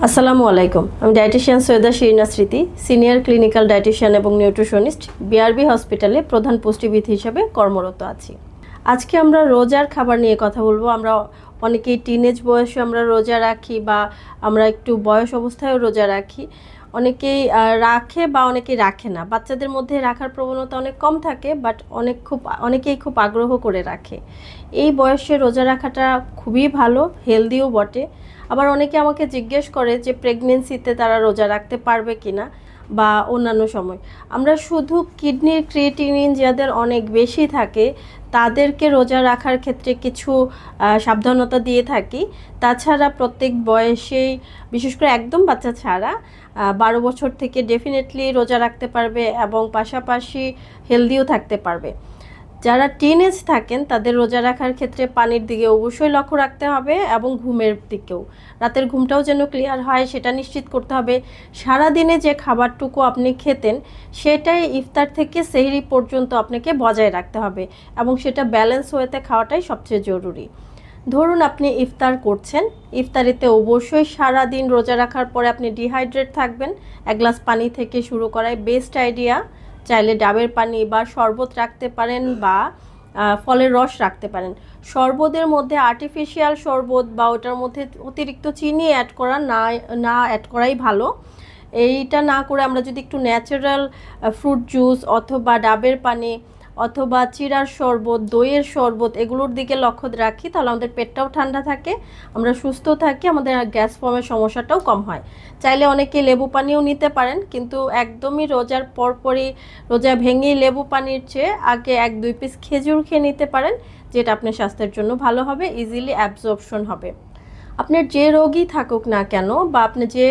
আসসালামু আলাইকুম। আমি ডায়েটিশিয়ান সৈয়দা শিরিনা স্মৃতি, সিনিয়র ক্লিনিক্যাল ডায়েটিশিয়ান এবং নিউট্রিশনিস্ট, বিআরবি হসপিটালে প্রধান পুষ্টিবিদ হিসেবে কর্মরত আছি। আজকে আমরা রোজার খাবার নিয়ে কথা বলবো। আমরা অনেকেই টিনেজ বয়সে আমরা রোজা রাখি বা আমরা একটু বয়স অবস্থায়ও রোজা রাখি। অনেকেই রাখে বা অনেকেই রাখে না। বাচ্চাদের মধ্যে রাখার প্রবণতা অনেক কম থাকে, বাট অনেকেই খুব আগ্রহ করে রাখে। এই বয়সে রোজা রাখাটা খুবই ভালো, হেলদিও বটে। আবার অনেকে আমাকে জিজ্ঞেস করে যে প্রেগনেন্সিতে তারা রোজা রাখতে পারবে কিনা বা অন্যান্য সময়। আমরা শুধু কিডনির ক্রিয়েটিনিন যাদের অনেক বেশি থাকে তাদেরকে রোজা রাখার ক্ষেত্রে কিছু সাবধানতা দিয়ে থাকি। তাছাড়া প্রত্যেক বয়সেই, বিশেষ করে একদম বাচ্চা ছাড়া 12 বছর থেকে ডেফিনেটলি রোজা রাখতে পারবে এবং পাশাপাশি হেলদিও থাকতে পারবে। যারা টিনেজ থাকেন তাদের রোজা রাখার ক্ষেত্রে পানির দিকে অবশ্যই লক্ষ্য রাখতে হবে এবং ঘুমের দিকেও। রাতের ঘুমটাও যেন ক্লিয়ার হয় সেটা নিশ্চিত করতে হবে। সারাদিনে যে খাবারটুকু আপনি খেতেন সেটাই ইফতার থেকে সেহরি পর্যন্ত আপনাকে বজায় রাখতে হবে এবং সেটা ব্যালেন্স ওয়েতে খাওয়াটাই সবচেয়ে জরুরি। ধরুন আপনি ইফতার করছেন, ইফতারিতে অবশ্যই সারাদিন রোজা রাখার পরে আপনি ডিহাইড্রেট থাকবেন। এক গ্লাস পানি থেকে শুরু করাই বেস্ট আইডিয়া। চাইলে ডাবের পানি বা শরবত রাখতে পারেন বা ফলের রস রাখতে পারেন। শরবতের মধ্যে আর্টিফিশিয়াল শরবত বা ওটার মধ্যে অতিরিক্ত চিনি না অ্যাড করাই ভালো। এইটা না করে আমরা যদি একটু ন্যাচারাল ফ্রুট জুস অথবা ডাবের পানি অথবা চিড়ার শরবত, দইয়ের শরবত এগুলোর দিকে লক্ষ্য রাখি, তাহলে আমাদের পেটটাও ঠান্ডা থাকে, আমরা সুস্থ থাকি, আমাদের গ্যাস ফর্মের সমস্যাটাও কম হয়। চাইলে অনেকে লেবু পানিও নিতে পারেন, কিন্তু একদমই রোজার পরপরই রোজা ভেঙেই লেবু পানির চেয়ে আগে 1-2 পিস খেজুর খেয়ে নিতে পারেন, যেটা আপনার স্বাস্থ্যের জন্য ভালো হবে, ইজিলি অ্যাবজর্পশন হবে। আপনার যে রোগই থাকুক না কেন বা আপনি যে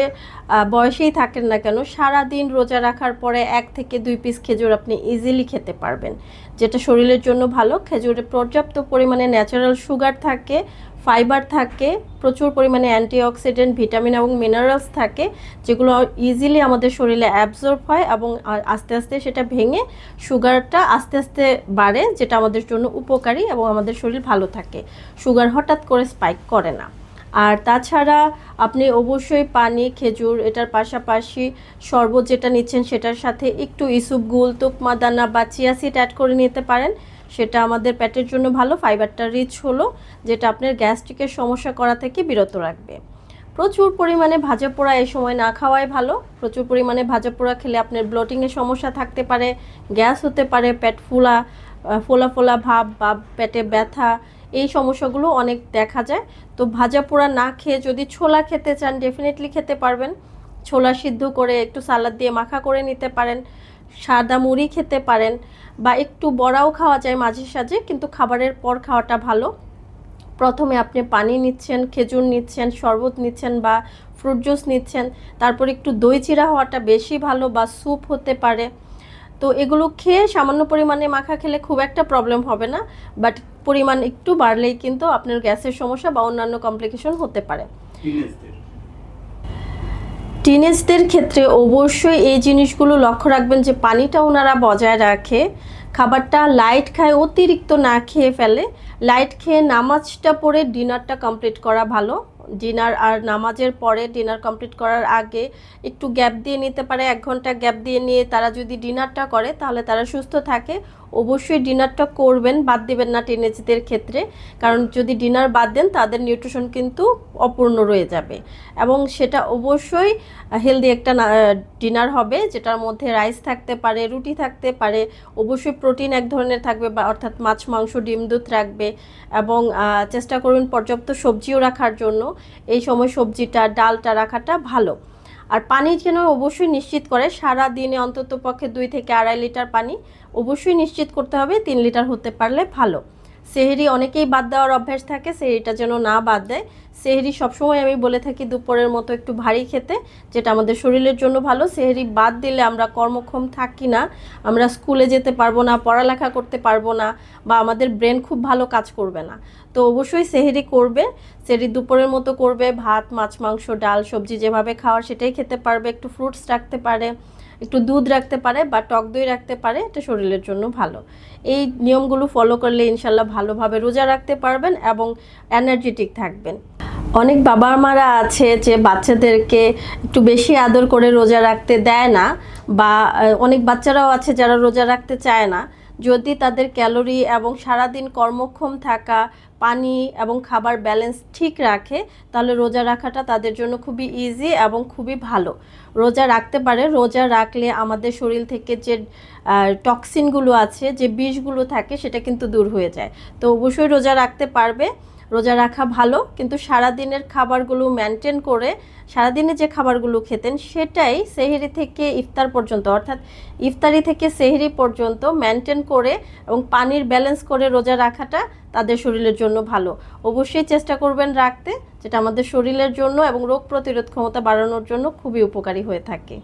বয়সেই থাকেন না কেন, সারাদিন রোজা রাখার পরে 1 থেকে 2 পিস খেজুর আপনি ইজিলি খেতে পারবেন, যেটা শরীরের জন্য ভালো। খেজুরে পর্যাপ্ত পরিমাণে ন্যাচারাল সুগার থাকে, ফাইবার থাকে, প্রচুর পরিমাণে অ্যান্টিঅক্সিডেন্ট, ভিটামিন এবং মিনারেলস থাকে, যেগুলো ইজিলি আমাদের শরীরে অ্যাবজর্ব হয় এবং আস্তে আস্তে সেটা ভেঙে সুগারটা আস্তে আস্তে বাড়ে, যেটা আমাদের জন্য উপকারী এবং আমাদের শরীর ভালো থাকে। সুগার হঠাৎ করে স্পাইক করে না। আর তাছাড়া আপনি অবশ্যই পানি, খেজুর, এটার পাশাপাশি শরবত যেটা নিচ্ছেন সেটার সাথে একটু ইসুপগুল, তুকমাদানা বা চিয়া সিড অ্যাড করে নিতে পারেন। সেটা আমাদের পেটের জন্য ভালো, ফাইবারটা রিচ হলো, যেটা আপনার গ্যাস্ট্রিকের সমস্যা করা থেকে বিরত রাখবে। প্রচুর পরিমাণে ভাজা পোড়া এই সময় না খাওয়াই ভালো। প্রচুর পরিমাণে ভাজা পোড়া খেলে আপনার ব্লোটিংয়ের সমস্যা থাকতে পারে, গ্যাস হতে পারে, পেট ফোলা ভাব বা পেটে ব্যথা, এই সমস্যাগুলো অনেক দেখা যায়। তো ভাজা পোড়া না খেয়ে যদি ছোলা খেতে চান ডেফিনেটলি খেতে পারবেন। ছোলা সিদ্ধ করে একটু সালাদ দিয়ে মাখা করে নিতে পারেন, সাদা মুড়ি খেতে পারেন বা একটু বড়াও খাওয়া যায় মাঝে সাঝে, কিন্তু খাবারের পর খাওয়াটা ভালো। প্রথমে আপনি পানি নিচ্ছেন, খেজুর নিচ্ছেন, শরবত নিচ্ছেন বা ফ্রুট জুস নিচ্ছেন, তারপর একটু দই চিড়া হওয়াটা বেশি ভালো বা স্যুপ হতে পারে। তো এগুলো খেয়ে সামান্য পরিমাণে মাখা খেলে খুব একটা প্রবলেম হবে না, বাট পরিমাণ একটু বাড়লেই কিন্তু আপনার গ্যাসের সমস্যা বা অন্যান্য কমপ্লিকেশন হতে পারে। টিনেজদের ক্ষেত্রে অবশ্যই এই জিনিসগুলো লক্ষ্য রাখবেন যে পানিটা ওনারা বজায় রাখে, খাবারটা লাইট খায়, অতিরিক্ত না খেয়ে ফেলে। লাইট খেয়ে নামাজটা পড়ে ডিনারটা কমপ্লিট করা ভালো। ডিনার আর নামাজের পরে, ডিনার কমপ্লিট করার আগে একটু গ্যাপ দিয়ে নিতে পারে, 1 ঘন্টা গ্যাপ দিয়ে নিয়ে তারা যদি ডিনারটা করে তাহলে তারা সুস্থ থাকে। অবশ্যই ডিনারটা করবেন, বাদ দিবেন না টিনেজদের ক্ষেত্রে, কারণ যদি ডিনার বাদ দেন তাদের নিউট্রিশন কিন্তু অপূর্ণ রয়ে যাবে এবং সেটা অবশ্যই হেলদি একটা ডিনার হবে, যেটার মধ্যে রাইস থাকতে পারে, রুটি থাকতে পারে, অবশ্যই প্রোটিন এক ধরনের থাকবে, বা অর্থাৎ মাছ, মাংস, ডিম, দুধ রাখবে এবং চেষ্টা করুন পর্যাপ্ত সবজিও রাখার জন্য। এই সময় সবজিটা, ডালটা রাখাটা ভালো। আর পানি যেন অবশ্যই নিশ্চিত করে সারা দিনে অন্তত পক্ষে 2 থেকে 2.5 লিটার পানি অবশ্যই নিশ্চিত করতে হবে, 3 লিটার হতে পারলে ভালো। সেহরি অনেকেই বাদ দেওয়ার অভ্যাস থাকে, সেহরিটা যেন না বাদ দেয়। সেহরি সবসময় আমি বলে থাকি দুপুরের মতো একটু ভারী খেতে, যেটা আমাদের শরীরের জন্য ভালো। সেহরি বাদ দিলে আমরা কর্মক্ষম থাকি না, আমরা স্কুলে যেতে পারবো না, পড়ালেখা করতে পারবো না বা আমাদের ব্রেন খুব ভালো কাজ করবে না। তো অবশ্যই সেহরি করবে, সেহরি দুপুরের মতো করবে, ভাত, মাছ, মাংস, ডাল, সবজি যেভাবে খাওয়ার সেটাই খেতে পারবে, একটু ফ্রুটস রাখতে পারে, একটু দুধ রাখতে পারে বা টক দই রাখতে পারে, এটা শরীরের জন্য ভালো। এই নিয়মগুলো ফলো করলে ইনশাল্লাহ ভালোভাবে রোজা রাখতে পারবেন এবং এনার্জেটিক থাকবেন। অনেক বাবা মারা আছে যে বাচ্চাদেরকে একটু বেশি আদর করে রোজা রাখতে দেয় না, বা অনেক বাচ্চারাও আছে যারা রোজা রাখতে চায় না। যদি তাদের ক্যালোরি এবং সারাদিন কর্মক্ষম থাকা, পানি এবং খাবার ব্যালেন্স ঠিক রাখে, তাহলে রোজা রাখাটা তাদের জন্য খুবই ইজি এবং খুবই ভালো। রোজা রাখতে পারে। রোজা রাখলে আমাদের শরীর থেকে যে টক্সিনগুলো আছে, যে বিষগুলো থাকে, সেটা কিন্তু দূর হয়ে যায়। তো অবশ্যই রোজা রাখতে পারবে। রোজা রাখা ভালো, কিন্তু সারাদিনের খাবারগুলো মেনটেন করে, সারাদিনে যে খাবারগুলো খেতেন সেটাই সেহরি থেকে ইফতার পর্যন্ত, অর্থাৎ ইফতারি থেকে সেহরি পর্যন্ত মেনটেন করে এবং পানির ব্যালেন্স করে রোজা রাখাটা তাদের শরীরের জন্য ভালো। অবশ্যই চেষ্টা করবেন রাখতে, যেটা আমাদের শরীরের জন্য এবং রোগ প্রতিরোধ ক্ষমতা বাড়ানোর জন্য খুবই উপকারী হয়ে থাকে।